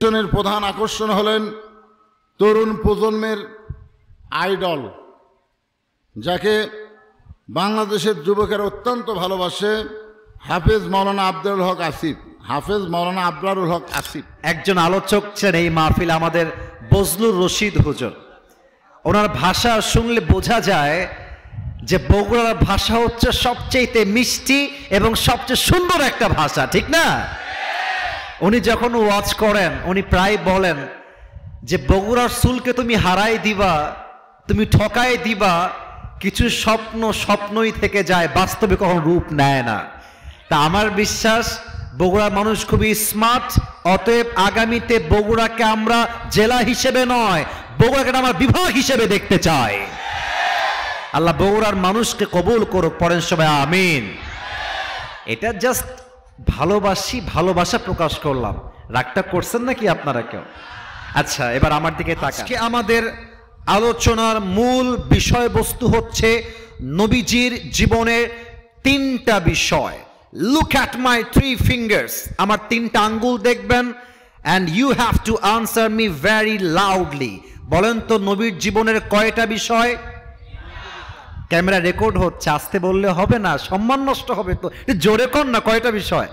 প্রধান আকর্ষণ হলেন তরুণ প্রজন্মের আইডল, যাকে বাংলাদেশের যুবকেরা অত্যন্ত ভালোবাসে, হাফেজ মাওলানা আবরারুল হক আসিফ। হাফেজ মাওলানা আবরারুল হক আসিফ একজন আলোচক ছিলেন এই মাহফিল, আমাদের বজলুর রশিদ হুজুর। ওনার ভাষা শুনলে বোঝা যায় যে বগুড়ার ভাষা হচ্ছে সবচেয়ে মিষ্টি এবং সবচেয়ে সুন্দর একটা ভাষা, ঠিক না? উনি যখন ওয়াজ করেন উনি প্রায় বলেন যে বগুড়ার চুলকে তুমি হারাই দিবা, তুমি ঠকাই দিবা, কিছু স্বপ্ন স্বপ্নই থেকে যায়, বাস্তবে কখনো রূপ নেয় না। তা আমার বিশ্বাস বগুড়ার মানুষ খুবই স্মার্ট, অতএব আগামীতে বগুড়াকে আমরা জেলা হিসেবে নয়, বগুড়াকে আমরা বিভাগ হিসেবে দেখতে চাই। আল্লাহ বগুড়ার মানুষকে কবুল করুক, পড়েন সবাই আমিন। এটা জাস্ট ভালোবাসি, ভালোবাসা প্রকাশ করলাম। রাগটা করছেন নাকি আপনারা কেউ? আচ্ছা, এবার আমার দিকে তাকান। আজকে আমাদের আলোচনার মূল বিষয়বস্তু হচ্ছে নবীজির জীবনের তিনটা বিষয়। লুক অ্যাট মাই 3 fingers, আমার তিনটা আঙ্গুল দেখবেন and you have to answer me very loudly। বলেন তো নবীর জীবনের কয়টা বিষয়? ক্যামেরা রেকর্ড হচ্ছে, আসতে বললে হবে না, সম্মান নষ্ট হবে তো, জোরে কর না, কয়টা বিষয়?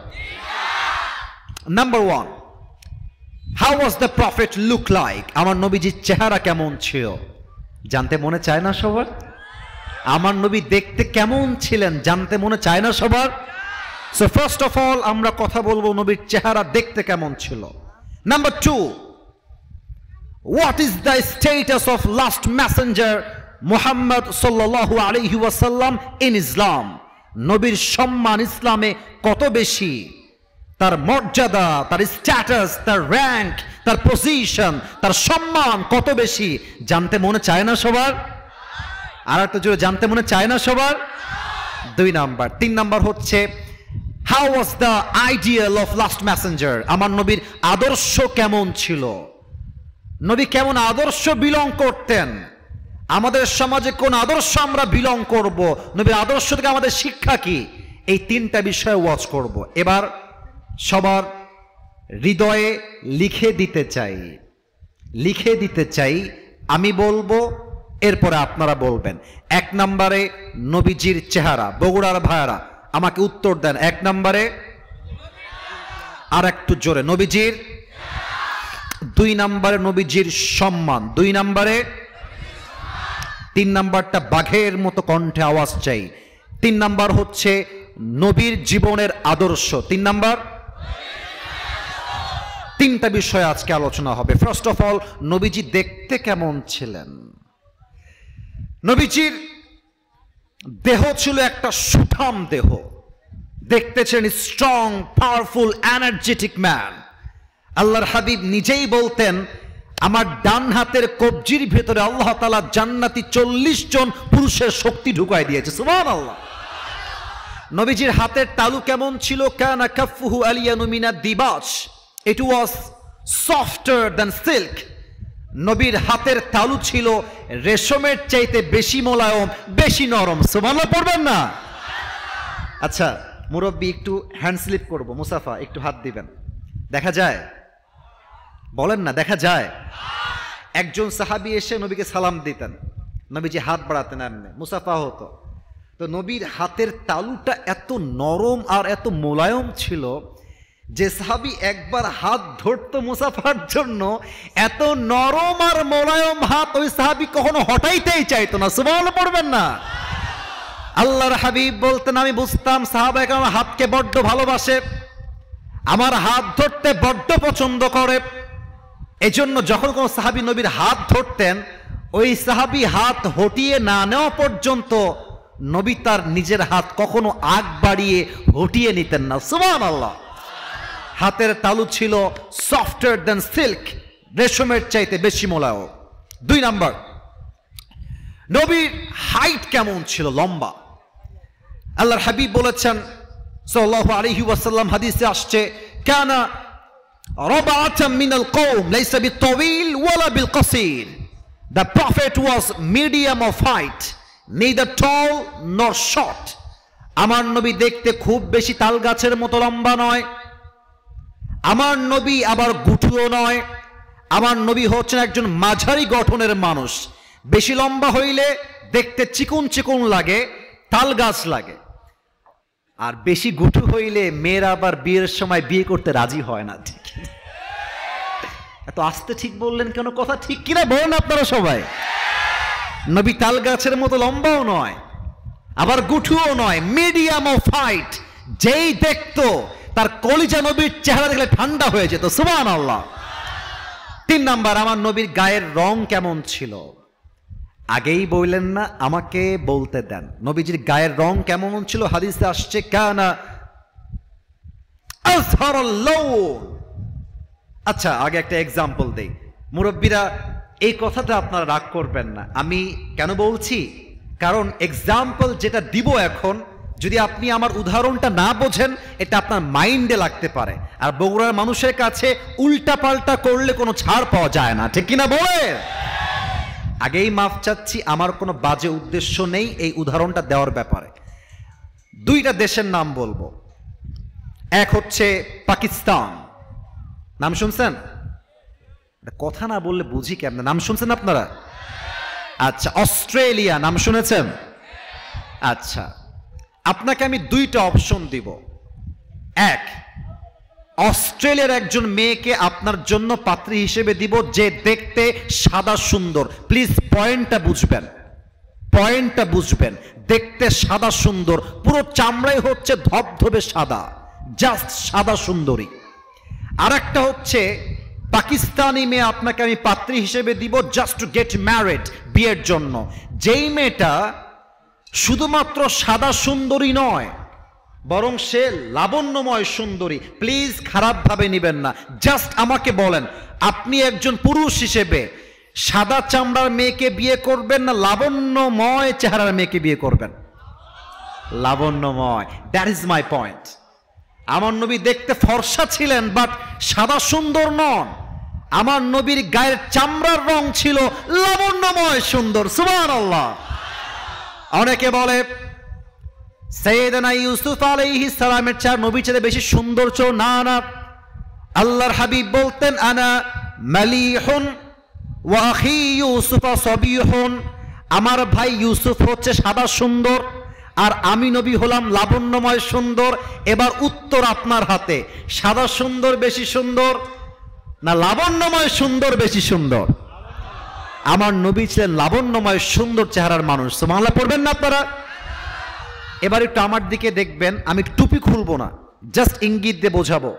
Number 1, how was the prophet look like? আমার নবীজির চেহারা কেমন ছিল জানতে মনে চায় না সবার? আমার নবী দেখতে কেমন ছিলেন জানতে মনে চায় না সবার? সো ফার্স্ট অফ অল আমরা কথা বলবো নবীর চেহারা দেখতে কেমন ছিল। Number 2, what is the status of last Messenger Muhammad সাল্লাল্লাহু আলাইহি ওয়াসাল্লাম ইন ইসলাম? নবীর সম্মান ইসলামে কত বেশি, তার মর্যাদা, তার স্ট্যাটাস, তার র্যাঙ্ক, তার পজিশন, তার সম্মান কত বেশি জানতে মনে চায় না সবার? আর একটা জোরে জানতে মনে চায় না সবার? 2 নাম্বার। 3 নাম্বার হচ্ছে how was the ideal of last Messenger? আমার নবীর আদর্শ কেমন ছিল? নবী কেমন আদর্শ বিলং করতেন? আমাদের সমাজে কোন আদর্শ আমরা বিলং করব? নবীর আদর্শ থেকে আমাদের শিক্ষা কি? এই তিনটা বিষয়ে ওয়াচ করব। এবার সবার হৃদয়ে লিখে দিতে চাই, আমি বলবো, এরপরে আপনারা বলবেন। 1 নম্বরে নবীজির চেহারা। বগুড়ার ভাইরা আমাকে উত্তর দেন। 1 নম্বরে, আর একটু জোরে, নবীজির। 2 নম্বরে নবীজির সম্মান। 2 নম্বরে। 3 নাম্বারটা বাঘের মতো কণ্ঠে আওয়াজ চাই। 3 নাম্বার হচ্ছে নবীর জীবনের আদর্শ। 3 নাম্বার। 3টা বিষয় আজকে আলোচনা হবে। ফার্স্ট অফ অল, নবীজি দেখতে কেমন ছিলেন? নবীজির দেহ ছিল একটা সুঠাম দেহ, দেখতে ছিলেন স্ট্রং, পাওয়ারফুল, এনার্জেটিক ম্যান। আল্লাহর হাবিব নিজেই বলতেন, আমার ডান হাতের কবজির ভেতরে আল্লাহ তাআলা জান্নাতি 40 জন পুরুষের শক্তি ঢুকাই দিয়েছে। সুবহানাল্লাহ। নবীজির হাতের তালু কেমন ছিল? কানা কাফফুহু আলিয়ানু মিনাদ দিবাজ, ইট ওয়াজ সফটার দ্যান সিল্ক। নবীর হাতের তালু ছিল রেশমের চাইতে বেশি মোলায়েম, বেশি নরম। সুবহানাল্লাহ পড়বেন না? আচ্ছা মুরব্বী, একটু হ্যান্ড স্লিপ করবো, মুসাফা একটু হাত দিবেন। দেখা যায়? বলেন না, দেখা যায়? একজন সাহাবী এসে নবীকে সালাম দিতেন, নবীজি হাত বাড়াতেন, এমনি মুসাফা হতো। তো নবীর হাতের তালুটা এত নরম আর এত মোলায়েম ছিল যে সাহাবী একবার হাত ধরতো মুসাফার জন্য, এত নরম আর মোলায়েম হাত ওই সাহাবী কখনো হটাইতেই চাইতো না। সুবহানাল্লাহ পড়বেন না? আল্লাহর হাবিব বলতেন, আমি বুঝতাম সাহাবায়ে কেরাম হাতকে বড্ড ভালোবাসে, আমার হাত ধরতে বড্ড পছন্দ করে। এজন্য যখন কোন সাহাবী নবীর হাত ধরতেন, ওই সাহাবী হাত হটিয়ে না নেওয়া পর্যন্ত নবী তার নিজের হাত কখনো আগ বাড়িয়ে হটিয়ে নিতেন না। সুবহানাল্লাহ। হাতের তালু ছিল সফটার দ্যান সিল্ক, রেশমের চাইতে বেশি মোলায়েম। 2 নাম্বার, নবীর হাইট কেমন ছিল? লম্বা। আল্লাহর হাবিব বলেছেন সাল্লাল্লাহু আলাইহি ওয়াসাল্লাম, হাদিসে আসছে, কানা রাবাতাম মিনাল কওম লাইসা বিতাওয়িল ওয়ালা বিলকাসির। The prophet was medium of height, neither tall nor short. আমার নবী দেখতে খুব বেশি তাল গাছের মতো লম্বা নয়, আমার নবী আবার গুটুও নয়, আমার নবী হচ্ছেন একজন মাঝারি গঠনের মানুষ। বেশি লম্বা হইলে দেখতে চিকুন চিকুন লাগে, তাল গাছ লাগে, আর বেশি গুটু হইলে মেয়েরা আবার বিয়ের সময় বিয়ে করতে রাজি হয় না। ঠিক এত আস্তে ঠিক বললেন কেন? কথা ঠিক কিনা বলেন আপনারা সবাই। নবী তাল গাছের মতো লম্বাও নয়, আবার গুঠুও নয়, মিডিয়াম ও ফাইট। যেই দেখতো তার কলিজা নবীর চেহারা দেখলে ঠান্ডা হয়ে যেত। সুবহানাল্লাহ। 3 নাম্বার, আমার নবীর গায়ের রং কেমন ছিল? আগেই বললেন না, আমাকে বলতে দেন। নবীজির গায়ের রং কেমন ছিল? হাদিসে আসছে কানা আযহারুল লাউন। আচ্ছা, আগে একটা এক্সাম্পল দেই। মুরব্বীরা, এই কথাটা আপনারা রাগ করবেন না। আমি কেন বলছি? কারণ এক্সাম্পল যেটা দিব এখন, যদি আপনি আমার উদাহরণটা না বোঝেন, এটা আপনার মাইন্ডে লাগতে পারে। আর বগুড়ার মানুষের কাছে উল্টা পাল্টা করলে কোনো ছাড় পাওয়া যায় না। ঠিক কিনা বলে? আগেই মাফ চাচ্ছি, আমার কোনো বাজে উদ্দেশ্য নেই এই উদাহরণটা দেওয়ার ব্যাপারে। 2টা দেশের নাম বলবো। এক হচ্ছে পাকিস্তান, নাম শুনছেন? কথা না বললে বুঝি কেমন, নাম শুনছেন আপনারা? আচ্ছা, অস্ট্রেলিয়া নাম শুনেছেন? আচ্ছা, আপনাকে আমি 2টা অপশন দিব। এক, অস্ট্রেলিয়ার একজন মেয়েকে আপনার জন্য পাত্রী হিসেবে দিব যে দেখতে সাদা সুন্দর। প্লিজ পয়েন্টটা বুঝবেন, পয়েন্টটা বুঝবেন। দেখতে সাদা সুন্দর, পুরো চামড়াই হচ্ছে ধবধবে সাদা, জাস্ট সাদা সুন্দরী। আর একটা হচ্ছে পাকিস্তানি মেয়ে আপনাকে আমি পাত্রী হিসেবে দিব জাস্ট টু গেট ম্যারিড, বিয়ের জন্য। যেই মেয়েটা শুধুমাত্র সাদা সুন্দরী নয়, বরং সে লাবণ্যময় সুন্দরী। প্লিজ খারাপভাবে নেবেন না, জাস্ট আমাকে বলেন, আপনি একজন পুরুষ হিসেবে সাদা চামড়ার মেয়েকে বিয়ে করবেন না লাবণ্যময় চেহারার মেয়েকে বিয়ে করবেন? লাবণ্যময়। That is my point. আমার নবী দেখতে ফর্সা ছিলেন, বাট সাদা সুন্দর নন। আমার নবীর গায়ের চামড়ার রং ছিল লাবণ্যময় সুন্দর। সুবহানাল্লাহ। অনেকে বলে সাইয়েদনা ইউসুফ আলাইহিস সালামের চেয়ে নবী চেয়ে বেশি সুন্দর ছিল। না না, আল্লাহর হাবিব বলতেন আনা মালিহুন ওয়া আখি ইউসুফ সাবিহুন। আমার ভাই ইউসুফ হচ্ছে সাদা সুন্দর, আর আমি নবী হলাম লাবণ্যময় সুন্দর। এবার উত্তর আপনার হাতে, সাদা সুন্দর বেশি সুন্দর না লাবণ্যময় সুন্দর বেশি সুন্দর? আমার নবী ছিলেন লাবণ্যময় সুন্দর চেহারার মানুষ। সুবহানাল্লাহ পড়বেন না আপনারা? এবার একটু আমার দিকে দেখবেন, আমি টুপি খুলবো না, জাস্ট ইঙ্গিত দিয়ে বোঝাবো।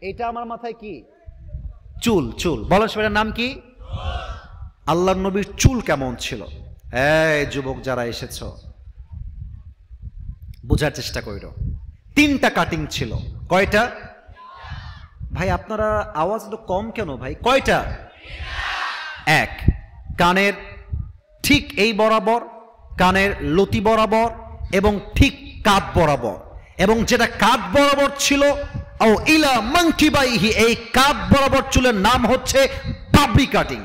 এটা আমার মাথায় কি? চুল। চুল বলেন সেটার নাম কি? আল্লাহর নবীর চুল কেমন ছিল? এই যুবক যারা এসেছ, বোঝার চেষ্টা কইরো। 3টা কাটিং ছিল। কয়টা? ভাই আপনারা আওয়াজ তো কম কেন ভাই? কয়টা? 1, কানের ঠিক এই বরাবর, কানের লতি বরাবর, এবং ঠিক কাঁধ বরাবর। এবং যেটা কাঁধ বরাবর ছিল, ও ইলা মানকিবাইহি, এই কাঁধ বরাবর চুলের নাম হচ্ছে বাবরি কাটিং।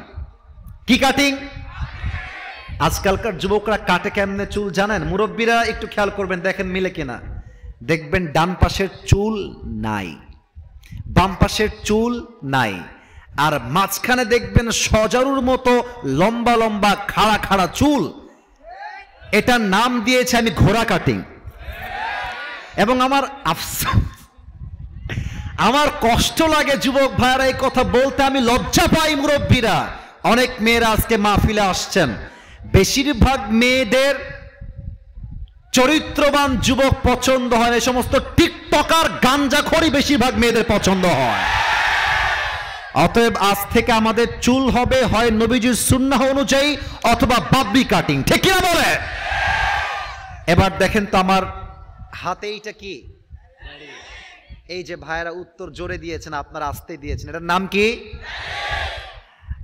কি কাটিং? আজকালকার যুবকরা কাটে কেমনে চুল জানেন? মুরব্বীরা একটু খেয়াল করবেন, দেখেন মিলে কিনা। দেখবেন ডান পাশের চুল নাই, বাম পাশের চুল নাই, আর মাঝখানে দেখবেন সজারুর মতো লম্বা লম্বা খাড়া খাড়া চুল। এটার নাম দিয়েছে আমি ঘোড়া কাটিং। এবং আমার আফসোস, আমার কষ্ট লাগে যুবক ভাইরা এই কথা বলতে, আমি লজ্জা পাই। মুরব্বীরা, অনেক মেয়েরা আজকে মাহফিলে আসছেন, বেশিরভাগ মেয়েদের চরিত্রবান যুবক পছন্দ হয়, এই সমস্ত টিকটকার গাঞ্জাখোরই বেশিরভাগ মেয়েদের পছন্দ হয়। অতএব আজ থেকে আমাদের চুল হবে হয় নবীজির সুন্নাহ অনুযায়ী অথবা বাবরি কাটিং। ঠিক কিনা বলে? এবার দেখেন তো আমার হাতে এইটা কি? এই যে ভাইয়েরা উত্তর জোরে দিয়েছেন, আপনারা আসতে দিয়েছেন, এটার নাম কি?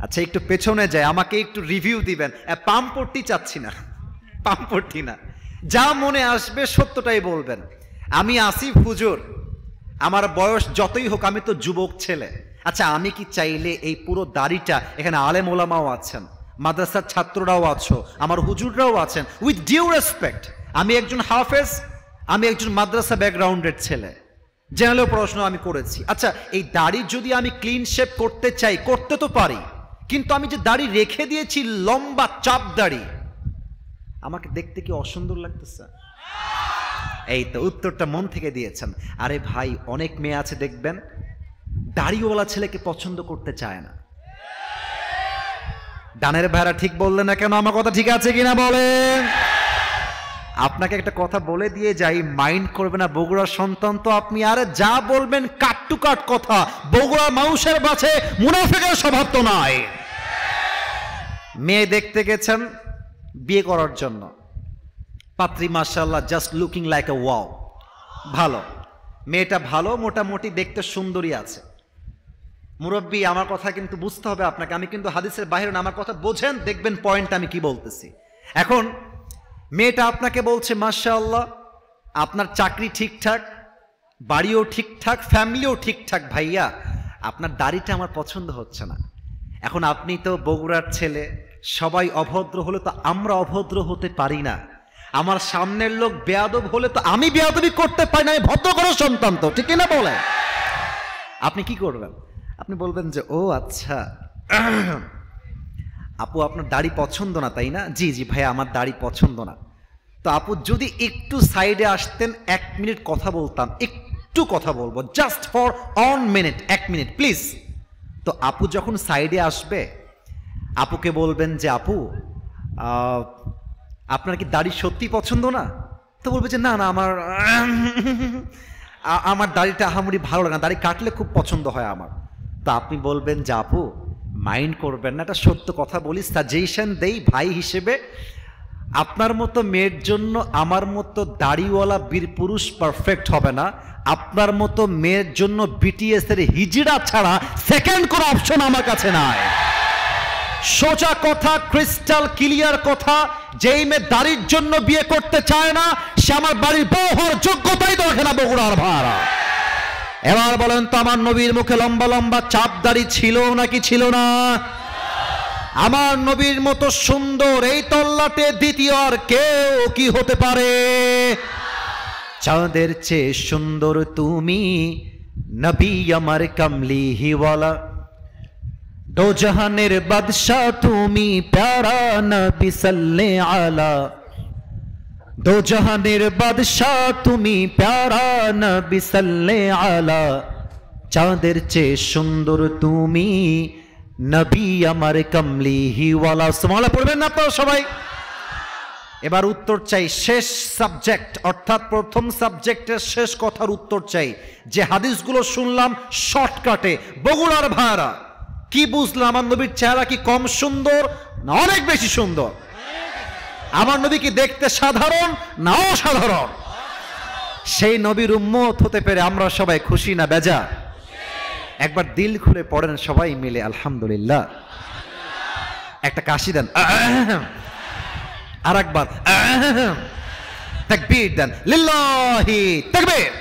আচ্ছা একটু পেছনে যায়, আমাকে একটু রিভিউ দিবেন। পাম্পট্টি চাচ্ছি না, পাম্পট্টি না, যা মনে আসবে সত্যটাই বলবেন। আমি আসিফ হুজুর, আমার বয়স যতই হোক আমি তো যুবক ছেলে। আচ্ছা আমি কি চাইলে এই পুরো দাড়িটা, এখানে আলেম ওলামাও আছেন, মাদ্রাসার ছাত্ররাও আছো, আমার হুজুররাও আছেন, উইথ ডিউ রেসপেক্ট, আমি একজন হাফেজ, আমি একজন মাদ্রাসা ব্যাকগ্রাউন্ডের ছেলে, জেনারেল পড়াশোনা আমি করেছি। আচ্ছা, এই দাড়ি যদি আমি ক্লিন শেপ করতে চাই, করতে তো পারি, কিন্তু আমি যে দাড়ি রেখে দিয়েছি লম্বা চাপ দাড়ি, আমাকে দেখতে কি অসুন্দর লাগতেছে? এই তো উত্তরটা মন থেকে দিয়েছেন। আরে ভাই, অনেক মেয়ে আছে দেখবেন দাড়িওয়ালা ছেলেকে পছন্দ করতে চায় না। ডানের ভাইরা ঠিক বললেন না কেন? আমার কথা ঠিক আছে কিনা বলেন। আপনাকে একটা কথা বলে দিয়ে যাই, মাইন্ড করবে না বগুড়ার সন্তান তো আপনি, আরে যা বলবেন কাট টু কাট কথা। বগুড়ার মানুষের কাছে মুনাফিকের স্বভাব তো নাই। মেয়ে দেখতে গেছেন বিয়ে করার জন্য, পাত্রী মাশাআল্লাহ just looking like a wow, ভালো মেয়েটা, ভালো মোটামুটি দেখতে সুন্দরী আছে। মুরব্বী, আমার কথা কিন্তু বুঝতে হবে আপনাকে, আমি কিন্তু হাদিসের বাইরে না, আমার কথা বোঝেন, দেখবেন পয়েন্ট আমি কি বলতেছি। এখন মেয়েটা আপনাকে বলছে মাশাআল্লাহ আপনার চাকরি ঠিকঠাক, বাড়িও ঠিকঠাক, ফ্যামিলিও ঠিকঠাক, ভাইয়া আপনার দাড়িটা আমার পছন্দ হচ্ছে না। এখন আপনি তো বগুড়ার ছেলে, সবাই অভদ্র হলে তো আমরা অভদ্র হতে পারি না, আমার সামনের লোক বেয়াদব হলে তো আমি বেয়াদবি করতে পারি না, আমি ভদ্র করার সন্তান তো, ঠিক না বলে? আপনি কি করবেন? আপনি বলবেন যে ও আচ্ছা আপু আপনার দাড়ি পছন্দ না তাই না? জি জি ভাইয়া আমার দাড়ি পছন্দ না। তো আপু যদি একটু সাইডে আসতেন, 1 মিনিট কথা বলতাম, একটু কথা বলবো, just for 1 minute, 1 minute please. তো আপু যখন সাইডে আসবে, আপুকে বলবেন যে আপু আপনার কি দাড়ি সত্যি পছন্দ না? তো বলবে যে না না আমার দাড়িটা আহামরি ভালো লাগে না, দাড়ি কাটলে খুব পছন্দ হয় আমার। তো আপনি বলবেন যে আপু মাইন্ড করবেন না, একটা সত্য কথা বলি, সাজেশন দেই ভাই হিসেবে, আপনার মতো মেয়ের জন্য আমার মতো দাড়িওয়ালা বীর পুরুষ পারফেক্ট হবে না, আপনার মতো মেয়ের জন্য বিটিএস এর হিজড়া ছাড়া সেকেন্ড কোনো অপশন আমার কাছে নাই। সোজা কথা, ক্রিস্টাল ক্লিয়ার কথা, যেই মেয়ে দাড়ির জন্য বিয়ে করতে চায় না সে আমার বাড়ির বউ হওয়ার যোগ্যতাই তো রাখে না বগুড়ার ভাড়া। এবার বলেন তো আমার নবীর মুখে লম্বা লম্বা চাপ দাড়ি ছিল নাকি ছিল না? আমার নবীর মতো সুন্দর এই তল্লাটে দ্বিতীয় আর কেউ কি হতে পারে? চাঁদের চেয়ে সুন্দর তুমি নবী আমার কামলি হিওয়ালা, দো জাহানের বাদশা তুমি প্যারা নবী সাল্লে আলা, দো জাহানের বাদশা তুমি প্যারা নবী সাল্লে আলা, চাঁদের চেয়ে সুন্দর তুমি নবী আমার কামলি হিওয়ালা। সুবহানাল্লাহ পড়বেন না আপনারা সবাই? এবার উত্তর চাই, শেষ সাবজেক্ট অর্থাৎ প্রথম সাবজেক্টের শেষ কথার উত্তর চাই। যে হাদিসগুলো শুনলাম শর্টকাটে, বগুড়ার ভাড়া কি বুঝলাম? আমার নবীর চেহারা কি কম সুন্দর না অনেক বেশি সুন্দর? আমার নবী কি দেখতে সাধারণ না অসাধারণ? সেই নবীর উম্মত হতে পেরে আমরা সবাই খুশি না বেজা? একবার দিল খুলে পড়েন সবাই মিলে আলহামদুলিল্লাহ। একটা কাশি দেন, আর একবার তাকবীর দেন, লিল্লাহি তাকবীর।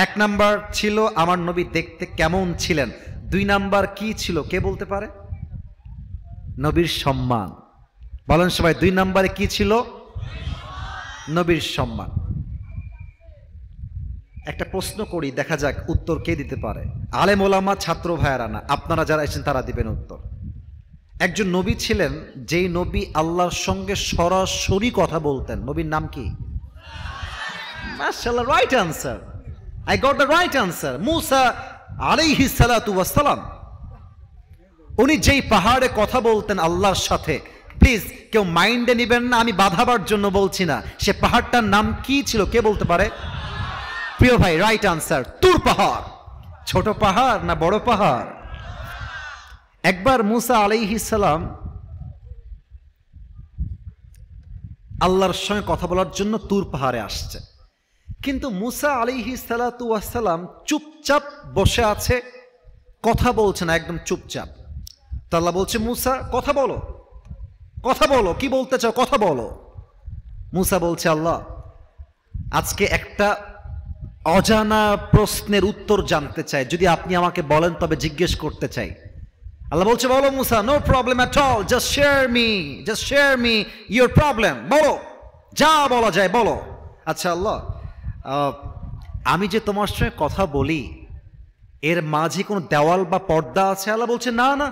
1 নাম্বার ছিল আমার নবী দেখতে কেমন ছিলেন, 2 নাম্বার কি ছিল কে বলতে পারে? নবীর সম্মান। বলেন সবাই, 2 নাম্বারে কি ছিল? নবীর সম্মান। একটা প্রশ্ন করি, দেখা যাক উত্তর কে দিতে পারে। আলেম ওলামা ছাত্র ভাইয়েরা না, আপনারা যারা এসেছেন তারা দিবেন উত্তর। একজন নবী ছিলেন যেই নবী আল্লাহর সঙ্গে সরাসরি কথা বলতেন, নবীর নাম কি? মাশাআল্লাহ, right answer, I got the right answer, Musa আলাইহিস সালাতু ওয়াস সালাম। উনি যেই পাহাড়ে কথা বলতেন আল্লাহর সাথে, প্লিজ কেউ মাইন্ডে নেবেন না, আমি বাধাবার জন্য বলছি না, সে পাহাড়টার নাম কি ছিল কে বলতে পারে? প্রিয় ভাই, রাইট আনসার তুর পাহাড়। ছোট পাহাড় না বড় পাহাড়? একবার মুসা আলাইহিস সালাম আল্লাহর সঙ্গে কথা বলার জন্য তুর পাহাড়ে আসছে, কিন্তু মুসা আলাইহিস সালাতু ওয়াস সালাম চুপচাপ বসে আছে, কথা বলছে না, একদম চুপচাপ। তো আল্লাহ বলছে, মুসা কথা বলো, কথা বলো, কি বলতে চাও কথা বলো। মুসা বলছে, আল্লাহ আজকে একটা অজানা প্রশ্নের উত্তর জানতে চাই, যদি আপনি আমাকে বলেন তবে জিজ্ঞেস করতে চাই। আল্লাহ বলছে, বলো Musa, no problem at all, just share me your problem, বলো যা বলা যায় বলো। আচ্ছা আল্লাহ, আমি যে তোমার সঙ্গে কথা বলি এর মাঝে কোনো দেওয়াল বা পর্দা আছে? আল্লাহ বলছে না না,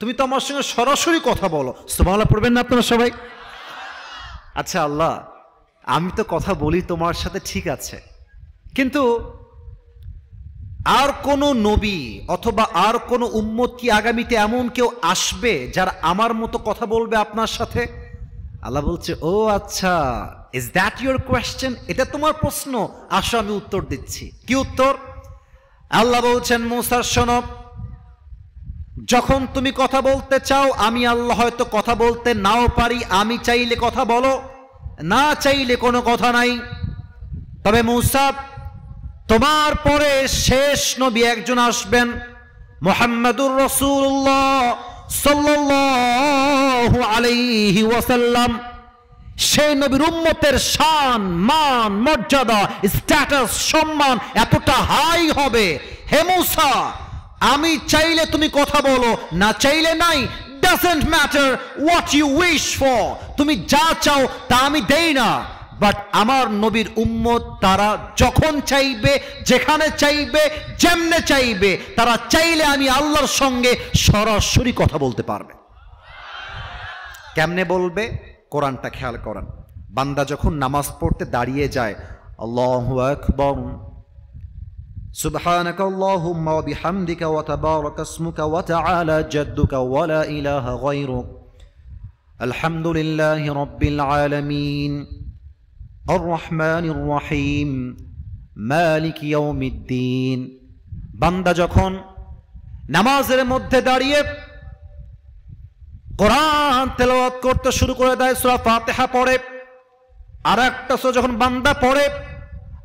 তুমি তো আমার সঙ্গে সরাসরি কথা বলো। সুবহানাল্লাহ পড়বেন না আপনারা সবাই? আচ্ছা আল্লাহ, আমি তো কথা বলি তোমার সাথে, ঠিক আছে, কিন্তু আর কোন নবী অথবা আর কোন উম্মত কি আগামীতে এমন কেউ আসবে যারা আমার মতো কথা বলবে আপনার সাথে? আল্লাহ বলছে ও আচ্ছা, ইজ দ্যাট ইউর কোয়েশ্চেন? এটা তোমার প্রশ্ন? আসো আমি উত্তর দিচ্ছি। কি উত্তর? আল্লাহ বলছেন মূসা শোনো, যখন তুমি কথা বলতে চাও, আমি আল্লাহ হয়তো কথা বলতে নাও পারি, আমি চাইলে কথা বলো, না চাইলে কোনো কথা নাই। তবে মূসা, তোমার পরে শেষ নবী একজন আসবেন, মুহাম্মাদুর রাসূলুল্লাহ সাল্লাল্লাহু আলাইহি ওয়াসাল্লাম। সেই নবীর উম্মতের শান, মান, মর্যাদা, স্ট্যাটাস, সম্মান এতটা হাই হবে, হে মূসা আমি চাইলে তুমি কথা বলো, না চাইলে নাই, doesn't matter what you wish for, তুমি যা চাও তা আমি দেই না। বাট আমার নবীর উম্মত তারা যখন চাইবে, যেখানে চাইবে, যেমনে চাইবে, তারা চাইলে আমি আল্লাহর সঙ্গে সরাসরি কথা বলতে পারবে। কেমনে বলবে? কোরআনটা খেয়াল করেন। বান্দা যখন নামাজ পড়তে দাঁড়িয়ে যায়, আল্লাহু আকবার, সুবহানাকা আল্লাহুম্মা ওয়া বিহামদিকা ওয়া তাবারাকা ইসমুকা ওয়া তাআলা জাদ্দুকা ওয়া লা ইলাহা গায়রুক, আলহামদুলিল্লাহি রাব্বিল আলামিন, আর রহমানির রহিম, মালিক ইয়াউমিদ্দিন। বান্দা যখন নামাজের মধ্যে দাঁড়িয়ে কোরআন তেলাওয়াত করতে শুরু করে দেয়, সূরা ফাতিহা পড়ে, আর একটা সূরা যখন বান্দা পড়ে,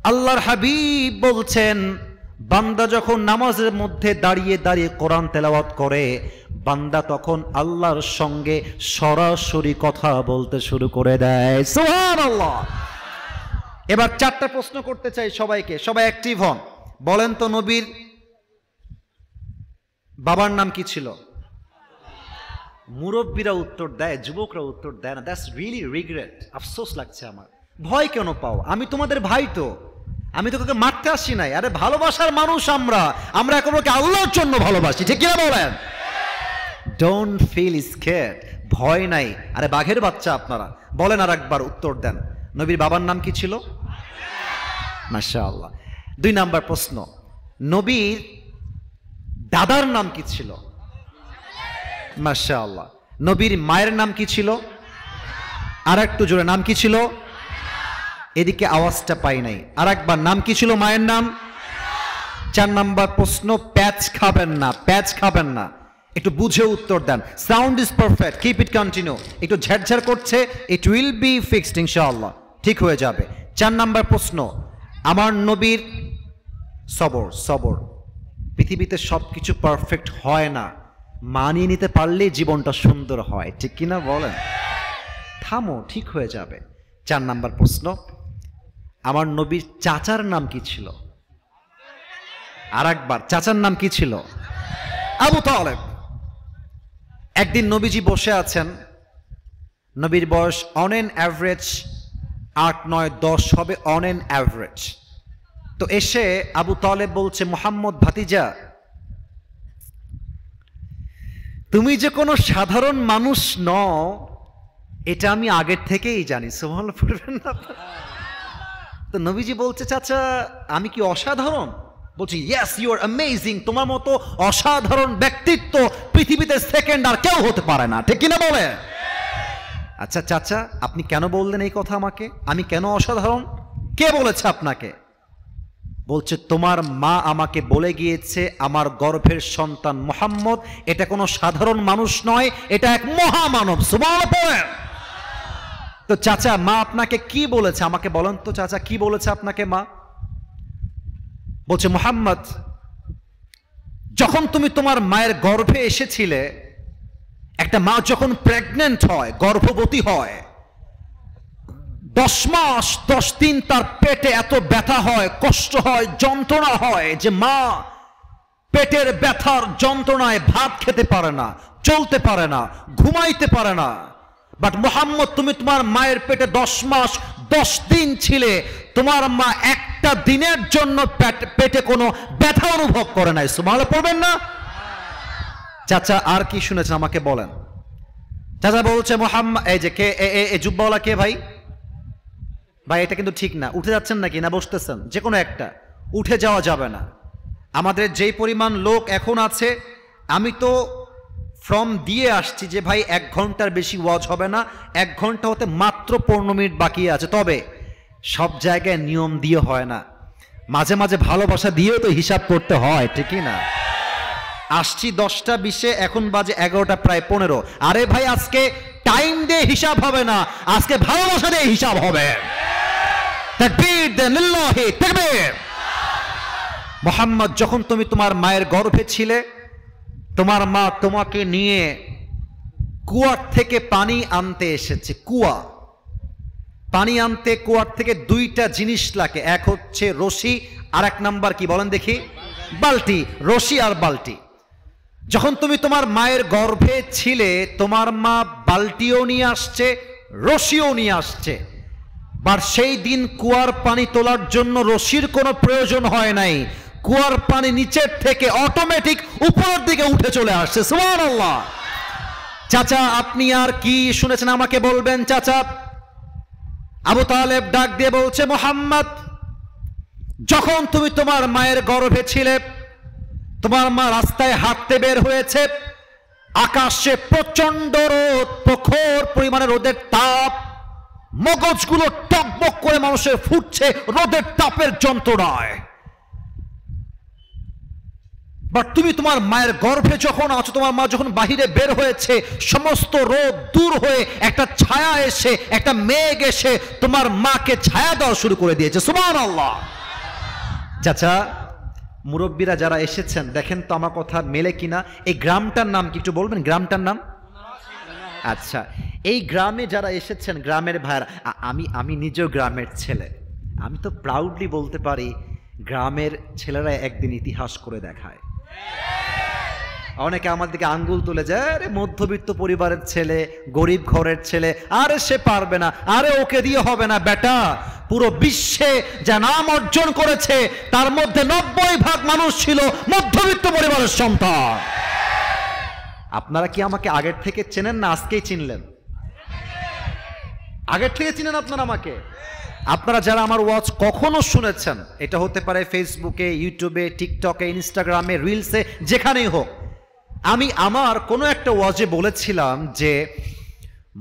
আল্লাহর হাবিব বলছেন বান্দা যখন নামাজের মধ্যে দাঁড়িয়ে দাঁড়িয়ে কোরআন তেলাওয়াত করে, বান্দা তখন আল্লাহর সঙ্গে সরাসরি কথা বলতে শুরু করে দেয়। সুবহানাল্লাহ। এবার চারটা প্রশ্ন করতে চাই সবাইকে, সবাই অ্যাক্টিভ হন। বলেন তো নবীর বাবার নাম কি ছিল? মুরব্বীরা উত্তর দেয়, যুবকরা উত্তর দেয় না। দ্যাটস রিয়েলি রিগ্রেট, আফসোস লাগছে আমার। ভয় কেন পাও? আমি তোমাদের ভাই তো, আমি তো কাউকে মারতে আসি নাই। আরে ভালোবাসার মানুষ আমরা একেবারে আল্লাহর জন্য ভালোবাসি, ঠিক কিনা বলেন? ডোন্ট ফিল স্কেয়ার্ড, ভয় নাই। আরে বাঘের বাচ্চা আপনারা। বলেন আর একবার উত্তর দেন, নবীর বাবার নাম কি ছিল? মাশাআল্লাহ। 2 নাম্বার প্রশ্ন, নবীর দাদার নাম কি ছিল? মাশাআল্লাহ। নবীর মায়ের নাম কি ছিল? আর একটু জোরে, নাম কি ছিল? এদিকে আওয়াজটা পাই নাই, আর একবার, নাম কি ছিল মায়ের নাম? 4 নাম্বার প্রশ্ন, প্যাচ খাবেন না, প্যাচ খাবেন না, একটু বুঝে উত্তর দেন। Sound is perfect, keep it continue. একটু ঝাড়ঝাড় করছে, ইট উইল বি ফিক্সড ইনশাআল্লাহ, ঠিক হয়ে যাবে। 4 নাম্বার প্রশ্ন, আমার নবীর সবর, সবর। পৃথিবীতে সবকিছু পারফেক্ট হয় না, মানিয়ে নিতে পারলেই জীবনটা সুন্দর হয়, ঠিক কিনা বলেন? থামো, ঠিক হয়ে যাবে। 4 নাম্বার প্রশ্ন, আমার নবীর চাচার নাম কি ছিল? আর একবার, চাচার নাম কি ছিল? আবু তালেব। একদিন নবীজি বসে আছেন, নবীর বয়স অন এন অ্যাভারেজ 8, 9, 10 হবে, অন এন অ্যাভারেজ। তো এসে আবু তালেব বলছে, মুহাম্মদ ভাতিজা, তুমি যে কোনো সাধারণ মানুষ নও এটা আমি আগের থেকেই জানি। সুবহানাল্লাহ পড়বেন না? তো নবীজি বলছে, চাচা আমি কি অসাধারণ? বলছি, ইয়েস ইউ আর অ্যামেজিং, তোমার মতো অসাধারণ ব্যক্তিত্ব পৃথিবীতে সেকেন্ড আর কেউ হতে পারে না, ঠিক কিনা বলে? আচ্ছা চাচা, আপনি কেন বললেন এই কথা আমাকে? আমি কেন অসাধারণ? কে বলেছে আপনাকে? বলছে, তোমার মা আমাকে বলে গিয়েছে আমার গর্ভের সন্তান মুহাম্মদ এটা কোনো সাধারণ মানুষ নয়, এটা এক মহামানব। সুবহানাল্লাহ। তো চাচা, মা আপনাকে কি বলেছে আমাকে বলেন তো চাচা, কি বলেছে আপনাকে মা? বলছে, মুহাম্মদ যখন তুমি তোমার মায়ের গর্ভে এসেছিলে, একটা মা যখন প্রেগন্যান্ট হয়, গর্ভবতী হয়, 10 মাস 10 দিন তার পেটে এত ব্যথা হয়, কষ্ট হয়, যন্ত্রণা হয় যে মা পেটের ব্যথার যন্ত্রণায় ভাত খেতে পারে না, চলতে পারে না, ঘুমাইতে পারে না। বাট মুহাম্মদ, তুমি তোমার মায়ের পেটে 10 মাস 10 দিন ছিলে, তোমার মা একটা একটা দিনের জন্য পেটে কোনো ব্যথা অনুভব করে নাই। সুবহানাল্লাহ পড়বেন না? চাচা আর কি শুনেছেন আমাকে বলেন। চাচা বলছে মোহাম্মদ, এই যে কে এ জুব্বাওয়ালা কে ভাই? ভাই এটা কিন্তু ঠিক না। উঠে যাচ্ছেন নাকি না বসতেছেন? যে কোনো একটা, উঠে যাওয়া যাবে না। আমাদের যেই পরিমাণ লোক এখন আছে, আমি তো ফর্ম দিয়ে আসছি যে ভাই 1 ঘন্টার বেশি ওয়াজ হবে না, 1 ঘন্টা হতে মাত্র 15 মিনিট বাকি আছে। তবে সব জায়গায় নিয়ম দিয়ে হয় না, মাঝে মাঝে ভালোবাসা দিয়েও তো হিসাব করতে হয়, ঠিকই না? আসছি 10টা 20-এ, এখন বাজে 11টা প্রায় 15। আরে ভাই আজকে টাইম দিয়ে হিসাব হবে না, আজকে ভালোবাসা দিয়ে হিসাব হবে। তাকবীর দেন, লিল্লাহি তাকবীর। মুহাম্মদ, যখন তুমি তোমার মায়ের গর্ভে ছিলে, তোমার মা তোমাকে নিয়ে কুয়ার থেকে পানি আনতে এসেছে। কুয়া, পানি আনতে কুয়ার থেকে 2টা জিনিস লাগে, এক হচ্ছে রশি, আর 1 নাম্বার কি বলেন দেখি? বালতি। রশি আর বালতি। যখন তুমি তোমার মায়ের গর্ভে ছিলে, তোমার মা বালতিও নিয়ে আসছে, রশিও নিয়ে আসছে। আর সেই দিন কুয়ার পানি তোলার জন্য রশির কোনো প্রয়োজন হয় নাই, কুয়ার পানি নিচের থেকে অটোমেটিক উপরের দিকে উঠে চলে আসছে। সুবহানাল্লাহ। চাচা আপনি আর কি শুনেছেন আমাকে বলবেন। চাচা আবু তালেব ডাক দিয়ে বলছে, মুহাম্মদ, যখন তুমি তোমার মায়ের গর্ভে ছিলে, তোমার মা রাস্তায় হাঁটতে বের হয়েছে, আকাশে প্রচন্ড রোদ, প্রখর পরিমাণে রোদের তাপ, মগজগুলো টকবক করে মানুষের ফুটছে রোদের তাপের যন্ত্রণায়। বাট তুমি তোমার মায়ের গর্ভে যখন আছো, তোমার মা যখন বাহিরে বের হয়েছে, সমস্ত রোদ দূর হয়ে একটা ছায়া এসে, একটা মেঘ এসে তোমার মাকে ছায়া দেওয়া শুরু করে দিয়েছে। সুবহানাল্লাহ। চাচা মুরব্বীরা যারা এসেছেন, দেখেন তো আমার কথা মেলে কিনা। এই গ্রামটার নাম কি একটু বলবেন? গ্রামটার নাম? আচ্ছা, এই গ্রামে যারা এসেছেন, গ্রামের ভাইরা, আমি নিজেও গ্রামের ছেলে, আমি তো প্রাউডলি বলতে পারি গ্রামের ছেলেরা একদিন ইতিহাস করে দেখায়। অনেকে আমার দিকে আঙ্গুল তুলে যায়, আরে মধ্যবিত্ত পরিবারের ছেলে, গরিব ঘরের ছেলে, আরে সে পারবে না, আরে ওকে দিয়ে হবে না। বেটা, পুরো বিশ্বে যা নাম অর্জন করেছে তার মধ্যে 90% মানুষ ছিল মধ্যবিত্ত পরিবারের সন্তান। আপনারা কি আমাকে আগের থেকে চেনেন না আজকেই চিনলেন? আগের থেকে চিনেন আপনারা আমাকে? আপনারা যারা আমার ওয়াজ কখনো শুনেছেন, এটা হতে পারে ফেসবুকে, ইউটিউবে, টিকটকে, ইনস্টাগ্রামে, রিলসে, যেখানেই হোক, আমি আমার কোনো একটা ওয়াজে বলেছিলাম যে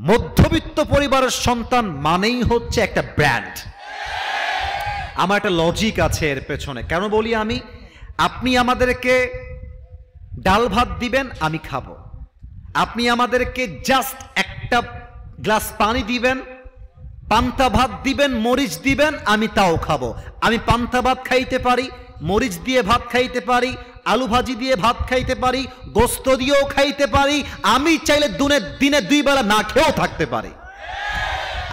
মধ্যবিত্ত পরিবারের সন্তান মানেই হচ্ছে একটা ব্র্যান্ড। আমার একটা লজিক আছে এর পেছনে। কেন বলি আমি? আপনি আমাদেরকে ডাল ভাত দিবেন, আমি খাবো। আপনি আমাদেরকে জাস্ট একটা গ্লাস পানি দিবেন, পান্তা ভাত দিবেন, মরিচ দিবেন, আমি তাও খাবো। আমি পান্তা ভাত খাইতে পারি, মরিচ দিয়ে ভাত খাইতে পারি, আলু ভাজি দিয়ে ভাত খাইতে পারি, গোস্ত দিয়েও খাইতে পারি, আমি চাইলে দিনে 2 বেলা না খেয়েও থাকতে পারি।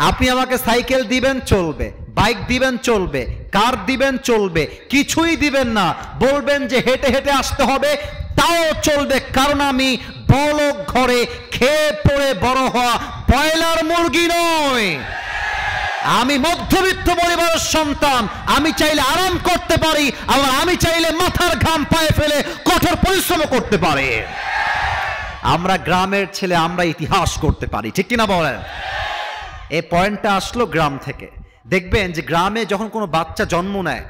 আপনি আমাকে সাইকেল দিবেন, চলবে, বাইক দিবেন, চলবে, কার দিবেন, চলবে, কিছুই দিবেন না, বলবেন যে হেঁটে হেঁটে আসতে হবে, তাও চলবে। কারণ আমি বড়লোক ঘরে খেয়ে পড়ে বড় হওয়া ব্রয়লার মুরগি নয়, আমি মধ্যবিত্ত পরিবারের সন্তান। আমি চাইলে আরাম করতে পারি, আবার আমি চাইলে মাথার ঘাম পায়ে ফেলে কঠোর পরিশ্রম করতে পারি। আমরা গ্রামের ছেলে, আমরা ইতিহাস করতে পারি, ঠিক কিনা বলেন? এই পয়েন্টটা আসলো গ্রাম থেকে। দেখবেন যে গ্রামে যখন কোনো বাচ্চা জন্ম নেয়,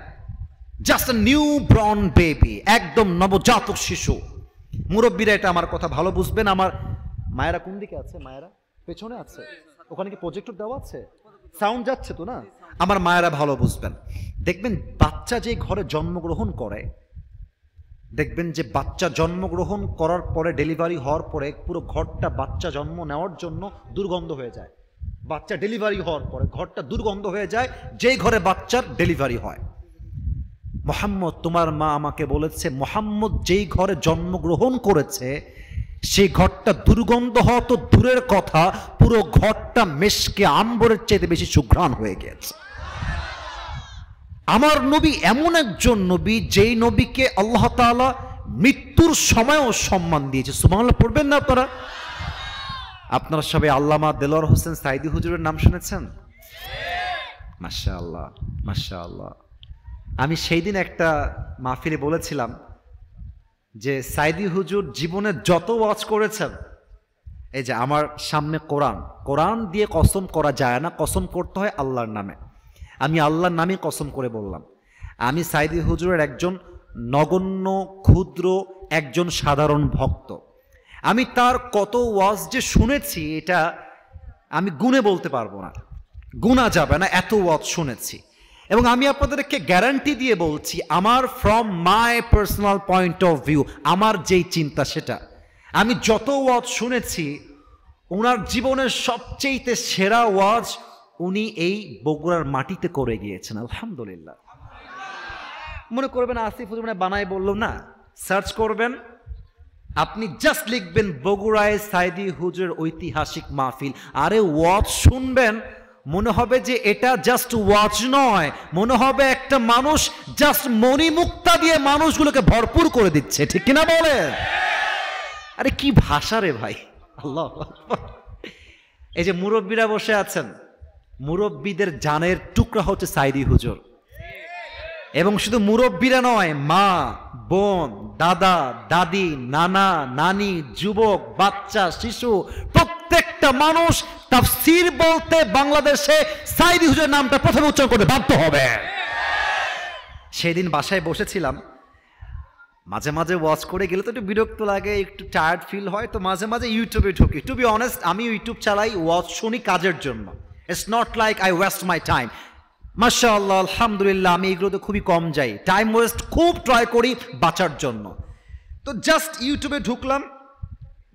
just a new born baby, একদম নবজাতক শিশু, মুরব্বীরা এটা আমার কথা ভালো বুঝবেন। আমার মায়েরা কোন দিকে আছে? মায়েরা পেছনে আছে, ওখানে কি প্রজেক্টর দেওয়া আছে? সাউন্ড যাচ্ছে তো না? আমার মায়েরা ভালো বুঝবেন। দেখবেন বাচ্চা যে ঘরে জন্মগ্রহণ করে, দেখবেন যে বাচ্চা জন্মগ্রহণ করার পরে, ডেলিভারি হওয়ার পরে পুরো ঘরটা বাচ্চা জন্ম নেওয়ার জন্য দুর্গন্ধ হয়ে যায়। বাচ্চা ডেলিভারি হওয়ার পরে ঘরটা দুর্গন্ধ হয়ে যায়, যেই ঘরে বাচ্চার ডেলিভারি হয়। মুহাম্মদ, তোমার মা আমাকে বলেছে, মুহাম্মদ যেই ঘরে জন্মগ্রহণ করেছে সেই ঘরটা দুর্গন্ধ হওয়া তো দূরের কথা, পুরো ঘরটা মেশকে আম্বরের চেয়ে বেশি সুঘ্রাণ হয়ে গেছে। আমার নবী এমন একজন নবী, যেই নবীকে আল্লাহ তাআলা মৃত্যুর সময়ও সম্মান দিয়েছে। সুবহানাল্লাহ পড়বেন না আপনারা? আপনারা সবাই আল্লামা দেলোয়ার হোসেন সাইদি হুজুরের নাম শুনেছেন? মাশাআল্লাহ, মাশাআল্লাহ। আমি সেই দিন একটা মাহফিলে বলেছিলাম যে সাইদি হুজুর জীবনে যত ওয়াজ করেছেন, এই যে আমার সামনে কোরআন দিয়ে কসম করা যায় না, কসম করতে হয় আল্লাহর নামে। আমি আল্লাহর নামে কসম করে বললাম, আমি সাইদি হুজুরের একজন নগণ্য ক্ষুদ্র একজন সাধারণ ভক্ত। আমি তার কত ওয়াজ যে শুনেছি এটা আমি গুণে বলতে পারবো না, গুণা যাবে না, এত ওয়াজ শুনেছি। এবং আমি আপনাদেরকে গ্যারান্টি দিয়ে বলছি, আমার from my personal point of view, আমার যেই চিন্তা সেটা, আমি যত ওয়াজ শুনেছি ওনার জীবনের সবচেয়ে সেরা ওয়াজ উনি এই বগুড়ার মাটিতে করে গিয়েছেন। আলহামদুলিল্লাহ। মনে করবেন আসিফ হুজুর মানে বানাই বললো না, সার্চ করবেন, আপনি জাস্ট লিখবেন বগুড়ায় সাইদি হুজুর ঐতিহাসিক মাহফিল, আরে ওয়াজ শুনবেন, মনে হবে যে এটা জাস্ট ওয়াজ নয়, মনে হবে একটা মানুষ জাস্ট মণিমুক্তা দিয়ে মানুষগুলোকে ভরপুর করে দিচ্ছে। ঠিক কিনা বলেন? আরে কি ভাষা রে ভাই, আল্লাহ। এই যে মুরব্বীরা বসে আছেন, মুরব্বীদের জানের টুকরা হচ্ছে সাইদি হুজুর। এবং শুধু মুরব্বীরা নয়, মা, বোন, দাদা, দাদি, নানা, নানি, যুবক, বাচ্চা, শিশু, প্রত্যেকটা মানুষ তাফসীর বলতে বাংলাদেশে সাইদি হুজুরের নামটা প্রথমে উচ্চারণ করতে বাধ্য হবে। সেদিন বাসায় বসেছিলাম, মাঝে মাঝে ওয়াচ করে গেলে তো একটু বিরক্ত লাগে, একটু টায়ার্ড ফিল হয়, তো মাঝে মাঝে ইউটিউবে ঢুকি। টু বি অনেস্ট, আমি ইউটিউব চালাই ওয়াচ শুনি কাজের জন্য। It's not like I West my time. মাশাআল্লাহ, আলহামদুলিল্লাহ, আমি এগুলোতে খুবই কম যাই, টাইম ওয়েস্ট খুব ট্রাই করি বাঁচার জন্য। তো জাস্ট ইউটিউবে ঢুকলাম,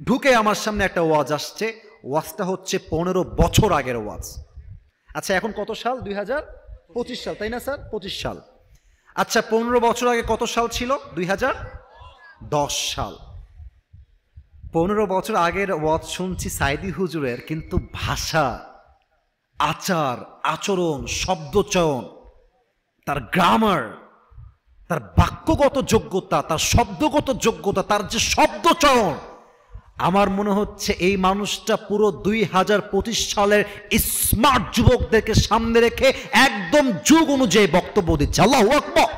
ঢুকে আমার সামনে একটা ওয়াজ আসছে। ওয়াজটা হচ্ছে 15 বছর আগের ওয়াজ। আচ্ছা, এখন কত সাল? 2025 সাল, তাই না স্যার? 25 সাল। আচ্ছা, 15 বছর আগে কত সাল ছিল? 2010 সাল। 15 বছর আগের ওয়াজ শুনছি সাইদি হুজুরের, কিন্তু ভাষা, আচার, আচরণ, শব্দচয়ন, তার গ্রামার, তার বাক্যগত যোগ্যতা, তার শব্দগত যোগ্যতা, তার যে শব্দচয়ন, আমার মনে হচ্ছে এই মানুষটা পুরো 2025 সালের স্মার্ট যুবকদেরকে সামনে রেখে একদম যুগ অনুযায়ী বক্তব্য দিচ্ছে। আল্লাহু আকবার।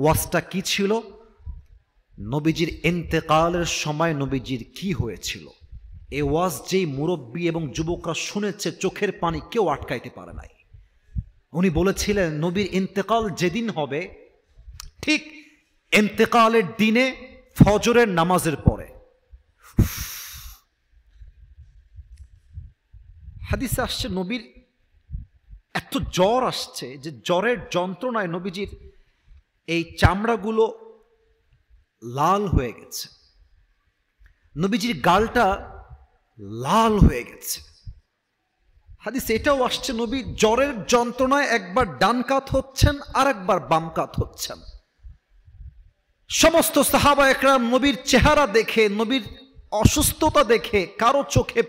ওয়াজটা কি ছিল? নবীজির ইন্তেকালের সময় নবীজির কি হয়েছিল। এই ওয়াজ যেই মুরব্বী এবং যুবকরা শুনেছে, চোখের পানি কেউ আটকাইতে পারে নাই। উনি বলেছিলেন নবীর ইন্তেকাল যেদিন হবে, ঠিক ইন্তেকালের দিনে ফজরের নামাজের পরে। হাদিসে আসছে নবীর এত জ্বর আসছে যে জ্বরের যন্ত্রণায় নবীজির এই চামড়াগুলো লাল হয়ে গেছে, নবীজির গালটা লাল হয়ে গেছে। হাদিস এটাও আসছে নবী জ্বরের যন্ত্রণায় একবার ডান কাত হচ্ছেন আর একবার বাম কাত হচ্ছেন। সমস্ত সাহাবা একরাম নবীর চেহারা দেখে, নবীর অসুস্থতা দেখে কারো চোখে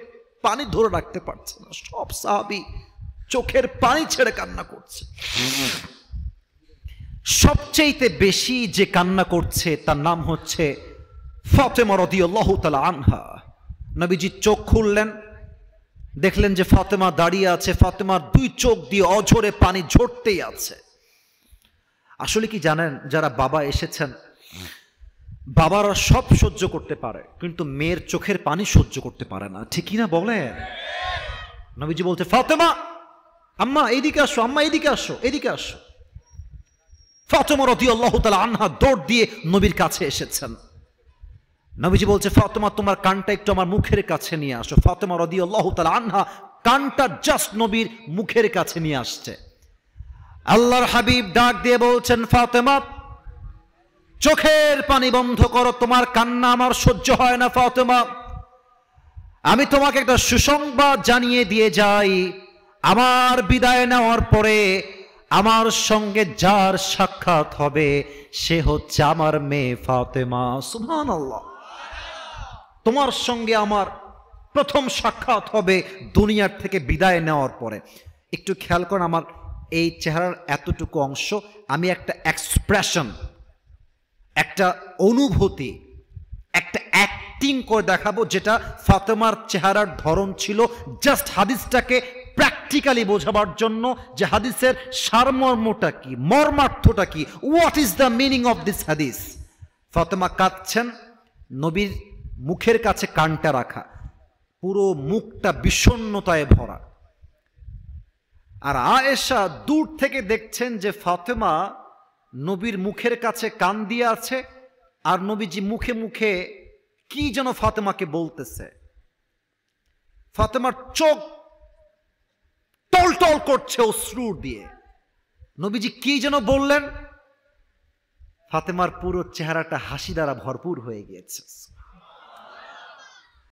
পানি ধরে রাখতে পারছে না। সব সাহাবী চোখের পানি ছেড়ে কান্না করছে। সবচেয়ে বেশি যে কান্না করছে তার নাম হচ্ছে ফাতেমা রাদিয়াল্লাহু তাআলা আনহা। নবীজি চোখ খুললেন, দেখলেন যে ফাতেমা দাঁড়িয়ে আছে, ফাতেমার 2 চোখ দিয়ে অঝরে পানি ঝরতেই আছে। আসলে কি জানেন, যারা বাবা এসেছেন, বাবারা সব সহ্য করতে পারে, কিন্তু মেয়ের চোখের পানি সহ্য করতে পারে না। ঠিক কিনা বলেন? নবীজি বলতে, ফাতেমা, আম্মা এইদিকে আসো, আম্মা এইদিকে আসো, এদিকে আসো। ফাতেমা রাদিয়াল্লাহু তাআলা আনহা দৌড় দিয়ে নবীর কাছে এসেছেন। নবীজি বলছে, ফাতেমা তোমার কানটা একটু আমার মুখের কাছে নিয়ে আসো। ফাতেমা রাদিয়াল্লাহু তাআলা আনহা কানটা জাস্ট নবীর মুখের কাছে নিয়ে আসছে। আল্লাহর হাবিব ডাক দিয়ে বলছেন, ফাতেমা চোখের পানি বন্ধ করো, তোমার কান্না আমার সহ্য হয় না। ফাতেমা, আমি তোমাকে একটা সুসংবাদ জানিয়ে দিয়ে যাই, আমার বিদায় নেওয়ার পরে আমার সঙ্গে যার সাক্ষাৎ হবে সে হচ্ছে আমার মেয়ে ফাতেমা। সুবহানাল্লাহ। তোমার সঙ্গে আমার প্রথম সাক্ষাৎ হবে দুনিয়ার থেকে বিদায় নেওয়ার পরে। একটু খেয়াল করুন আমার এই চেহারার এতটুকু অংশ, আমি একটা এক্সপ্রেশন, একটা অনুভূতি, একটা অ্যাক্টিং করে দেখাবো যেটা ফাতেমার চেহারার ধরন ছিল। জাস্ট হাদিসটাকে প্র্যাকটিক্যালি বোঝাবার জন্য যে হাদিসের সারমর্মটা কি, মর্মার্থটা কি, what is the meaning of this হাদিস। ফাতেমা কাঁদছেন, নবীর মুখের কাছে কানটা রাখা, পুরো মুখটা বিষণ্ণতায় ভরা। আর আয়েশা দূর থেকে দেখছেন যে ফাতেমা নবীর মুখের কাছে কান দিয়ে আছে, আর নবীজি মুখে মুখে কি যেন ফাতেমাকে বলতেছে। ফাতেমার চোখ টলটল করছে অশ্রু দিয়ে। নবীজি কি যেন বললেন, ফাতেমার পুরো চেহারাটা হাসি দ্বারা ভরপুর হয়ে গিয়েছে।